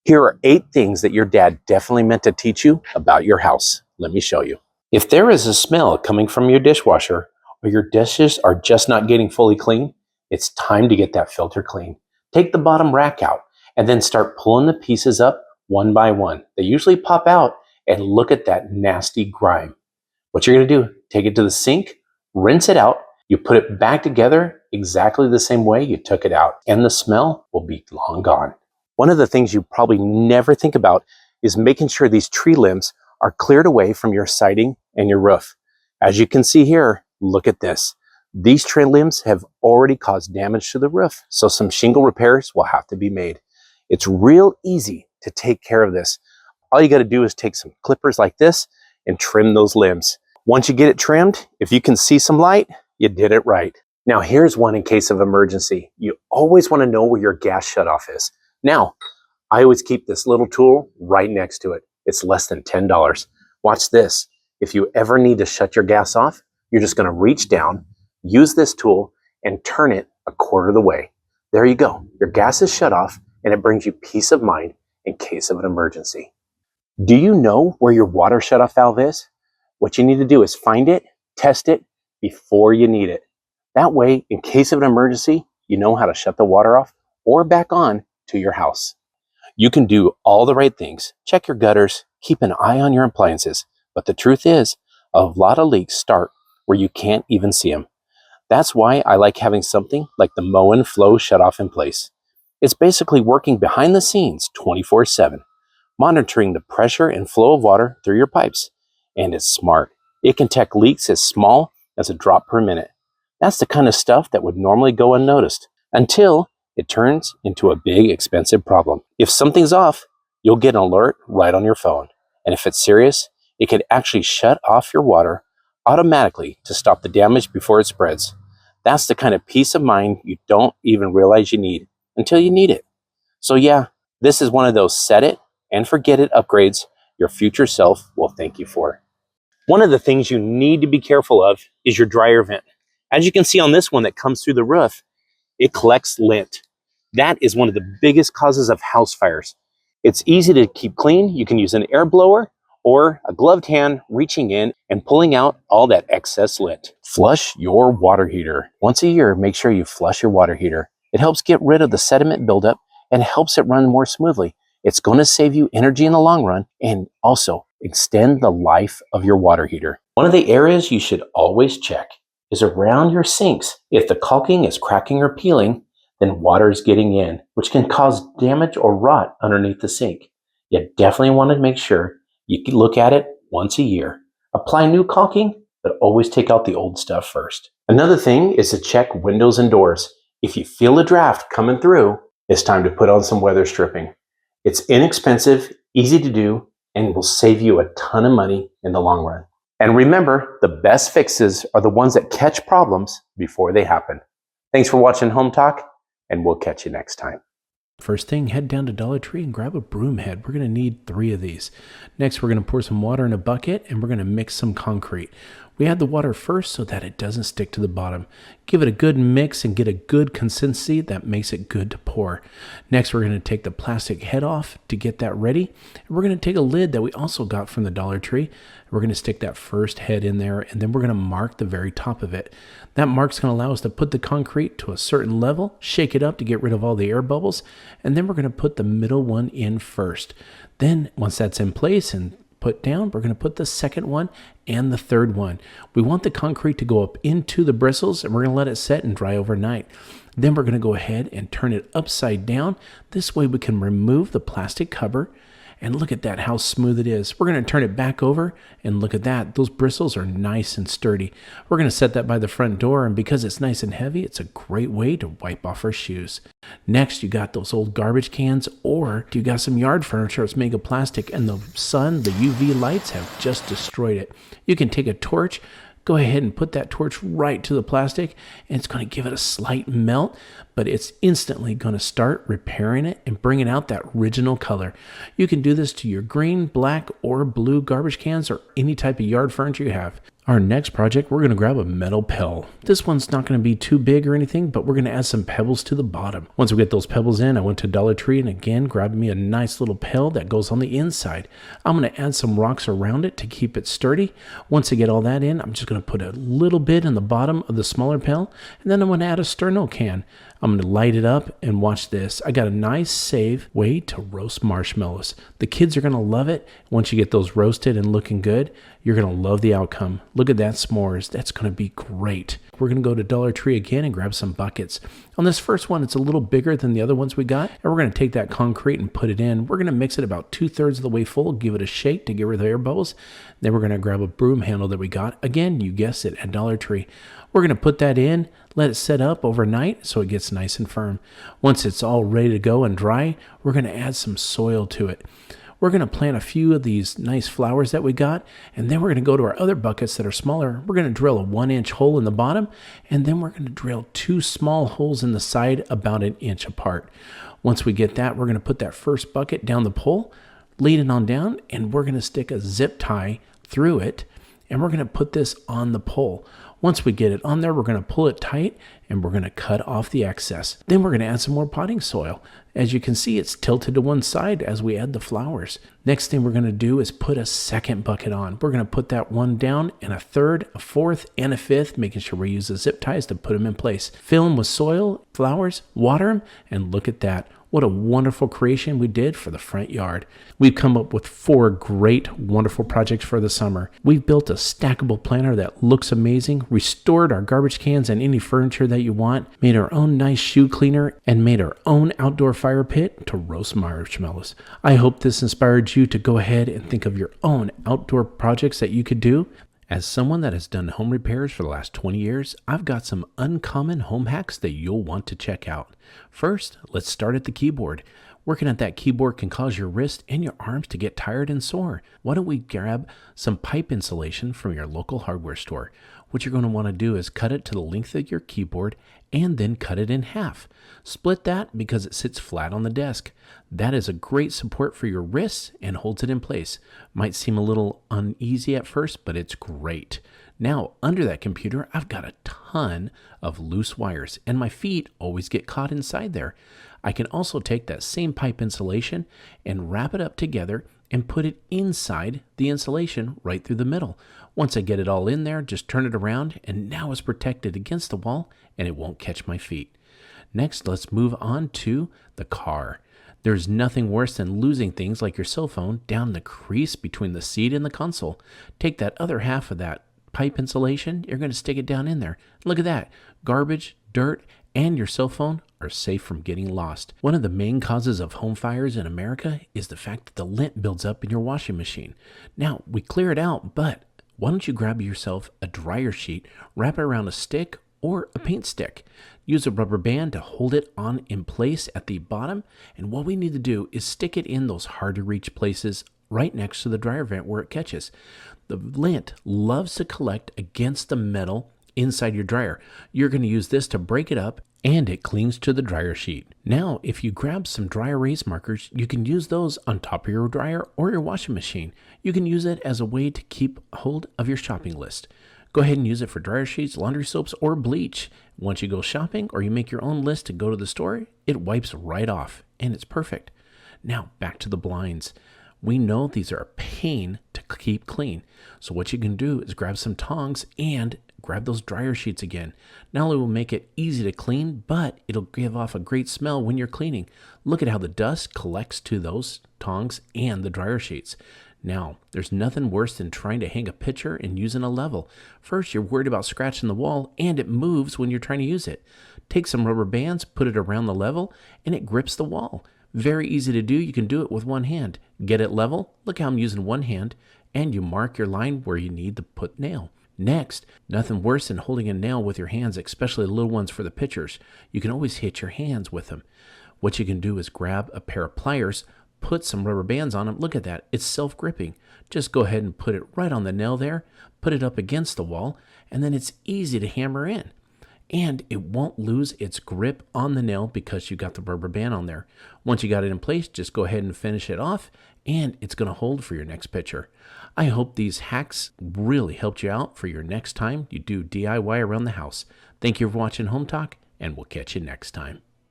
Here are 8 things that your dad definitely meant to teach you about your house. Let me show you. If there is a smell coming from your dishwasher or your dishes are just not getting fully clean, it's time to get that filter clean. Take the bottom rack out and then start pulling the pieces up one by one. They usually pop out, and look at that nasty grime. What you're going to do, take it to the sink, rinse it out. You put it back together exactly the same way you took it out, and the smell will be long gone. One of the things you probably never think about is making sure these tree limbs are cleared away from your siding and your roof. As you can see here, look at this. These tree limbs have already caused damage to the roof, so some shingle repairs will have to be made. It's real easy to take care of this. All you got to do is take some clippers like this and trim those limbs. Once you get it trimmed, if you can see some light, you did it right. Now here's one in case of emergency. You always want to know where your gas shutoff is. Now, I always keep this little tool right next to it. It's less than $10. Watch this. If you ever need to shut your gas off, you're just going to reach down, use this tool, and turn it a quarter of the way. There you go. Your gas is shut off, and it brings you peace of mind in case of an emergency. Do you know where your water shutoff valve is? What you need to do is find it, test it before you need it. That way, in case of an emergency, you know how to shut the water off or back on to your house. You can do all the right things. Check your gutters, keep an eye on your appliances. But the truth is, a lot of leaks start where you can't even see them. That's why I like having something like the Moen Flow Shutoff in place. It's basically working behind the scenes 24/7, monitoring the pressure and flow of water through your pipes. And it's smart. It can detect leaks as small as a drop per minute. That's the kind of stuff that would normally go unnoticed until it turns into a big, expensive problem. If something's off, you'll get an alert right on your phone. And if it's serious, it can actually shut off your water automatically to stop the damage before it spreads. That's the kind of peace of mind you don't even realize you need until you need it. So yeah, this is one of those set it and forget it upgrades your future self will thank you for. One of the things you need to be careful of is your dryer vent. As you can see on this one that comes through the roof, it collects lint. That is one of the biggest causes of house fires. It's easy to keep clean. You can use an air blower or a gloved hand reaching in and pulling out all that excess lint. Flush your water heater. Once a year, make sure you flush your water heater. It helps get rid of the sediment buildup and helps it run more smoothly. It's going to save you energy in the long run and also extend the life of your water heater. One of the areas you should always check is around your sinks. If the caulking is cracking or peeling, then water is getting in, which can cause damage or rot underneath the sink. You definitely want to make sure you can look at it once a year. Apply new caulking, but always take out the old stuff first. Another thing is to check windows and doors. If you feel a draft coming through, it's time to put on some weather stripping. It's inexpensive, easy to do, and will save you a ton of money in the long run. And remember, the best fixes are the ones that catch problems before they happen. Thanks for watching Home Talk, and we'll catch you next time. First thing, head down to Dollar Tree and grab a broom head. We're going to need 3 of these. Next, we're going to pour some water in a bucket and we're going to mix some concrete. We add the water first so that it doesn't stick to the bottom. Give it a good mix and get a good consistency that makes it good to pour. Next, we're going to take the plastic head off to get that ready. And we're going to take a lid that we also got from the Dollar Tree. We're going to stick that first head in there and then we're going to mark the very top of it. That mark's going to allow us to put the concrete to a certain level, shake it up to get rid of all the air bubbles, and then we're going to put the middle one in first. Then once that's in place and put down, we're going to put the second one and the third one. We want the concrete to go up into the bristles and we're going to let it set and dry overnight. Then we're going to go ahead and turn it upside down. This way we can remove the plastic cover. And look at that, how smooth it is. We're going to turn it back over and look at that. Those bristles are nice and sturdy. We're going to set that by the front door, and because it's nice and heavy, it's a great way to wipe off our shoes. Next, you got those old garbage cans, or you got some yard furniture that's made of plastic, and the sun, the UV lights have just destroyed it. You can take a torch, go ahead and put that torch right to the plastic, and it's going to give it a slight melt, but it's instantly going to start repairing it and bringing out that original color. You can do this to your green, black, or blue garbage cans or any type of yard furniture you have. Our next project, we're going to grab a metal pail. This one's not going to be too big or anything, but we're going to add some pebbles to the bottom. Once we get those pebbles in, I went to Dollar Tree and again grabbed me a nice little pail that goes on the inside. I'm going to add some rocks around it to keep it sturdy. Once I get all that in, I'm just going to put a little bit in the bottom of the smaller pail, and then I'm going to add a sterno can. I'm going to light it up and watch this. I got a nice safe way to roast marshmallows. The kids are going to love it. Once you get those roasted and looking good, you're going to love the outcome. Look at that s'mores. That's going to be great. We're going to go to Dollar Tree again and grab some buckets. On this first one, it's a little bigger than the other ones we got, and we're going to take that concrete and put it in. We're going to mix it about 2/3 of the way full, give it a shake to get rid of the air bubbles. Then we're going to grab a broom handle that we got. Again, you guessed it, at Dollar Tree. We're going to put that in, let it set up overnight so it gets nice and firm. Once it's all ready to go and dry, we're going to add some soil to it. We're going to plant a few of these nice flowers that we got, and then we're going to go to our other buckets that are smaller. We're going to drill a 1-inch hole in the bottom, and then we're going to drill 2 small holes in the side about 1 inch apart. Once we get that, we're going to put that first bucket down the pole, lead it on down, and we're going to stick a zip tie through it, and we're going to put this on the pole. Once we get it on there, we're going to pull it tight and we're going to cut off the excess. Then we're going to add some more potting soil. As you can see, it's tilted to one side as we add the flowers. Next thing we're going to do is put a second bucket on. We're going to put that one down and a third, a fourth, and a fifth, making sure we use the zip ties to put them in place. Fill them with soil, flowers, water them, and look at that. What a wonderful creation we did for the front yard. We've come up with 4 great, wonderful projects for the summer. We've built a stackable planter that looks amazing, restored our garbage cans and any furniture that you want, made our own nice shoe cleaner, and made our own outdoor fire pit to roast marshmallows. I hope this inspired you to go ahead and think of your own outdoor projects that you could do. As someone that has done home repairs for the last 20 years, I've got some uncommon home hacks that you'll want to check out. First, let's start at the keyboard. Working at that keyboard can cause your wrist and your arms to get tired and sore. Why don't we grab some pipe insulation from your local hardware store? What you're going to want to do is cut it to the length of your keyboard and then cut it in half. Split that because it sits flat on the desk. That is a great support for your wrists and holds it in place. Might seem a little uneasy at first, but it's great. Now, under that computer, I've got a ton of loose wires, and my feet always get caught inside there. I can also take that same pipe insulation and wrap it up together and put it inside the insulation right through the middle. Once I get it all in there, just turn it around, and now it's protected against the wall, and it won't catch my feet. Next, let's move on to the car. There's nothing worse than losing things like your cell phone down the crease between the seat and the console. Take that other half of that pipe insulation, you're going to stick it down in there. Look at that. Garbage, dirt, and your cell phone are safe from getting lost. One of the main causes of home fires in America is the fact that the lint builds up in your washing machine. Now, we clear it out, but why don't you grab yourself a dryer sheet, wrap it around a stick or a paint stick. Use a rubber band to hold it on in place at the bottom, and what we need to do is stick it in those hard to reach places right next to the dryer vent where it catches. The lint loves to collect against the metal inside your dryer. You're going to use this to break it up, and it clings to the dryer sheet. Now, if you grab some dry erase markers, you can use those on top of your dryer or your washing machine. You can use it as a way to keep hold of your shopping list. Go ahead and use it for dryer sheets, laundry soaps, or bleach. Once you go shopping or you make your own list to go to the store, it wipes right off, and it's perfect. Now, back to the blinds. We know these are a pain to keep clean. So what you can do is grab some tongs and grab those dryer sheets again. Not only will it make it easy to clean, but it'll give off a great smell when you're cleaning. Look at how the dust collects to those tongs and the dryer sheets. Now, there's nothing worse than trying to hang a picture and using a level. First, you're worried about scratching the wall, and it moves when you're trying to use it. Take some rubber bands, put it around the level, and it grips the wall. Very easy to do. You can do it with one hand. Get it level. Look how I'm using one hand, and you mark your line where you need to put nail. Next, nothing worse than holding a nail with your hands, especially the little ones for the pictures. You can always hit your hands with them. What you can do is grab a pair of pliers, put some rubber bands on them. Look at that. It's self-gripping. Just go ahead and put it right on the nail there, put it up against the wall, and then it's easy to hammer in. and it won't lose its grip on the nail because you got the rubber band on there. Once you got it in place, just go ahead and finish it off, and it's going to hold for your next picture. I hope these hacks really helped you out for your next time you do DIY around the house. Thank you for watching Home Talk, and we'll catch you next time.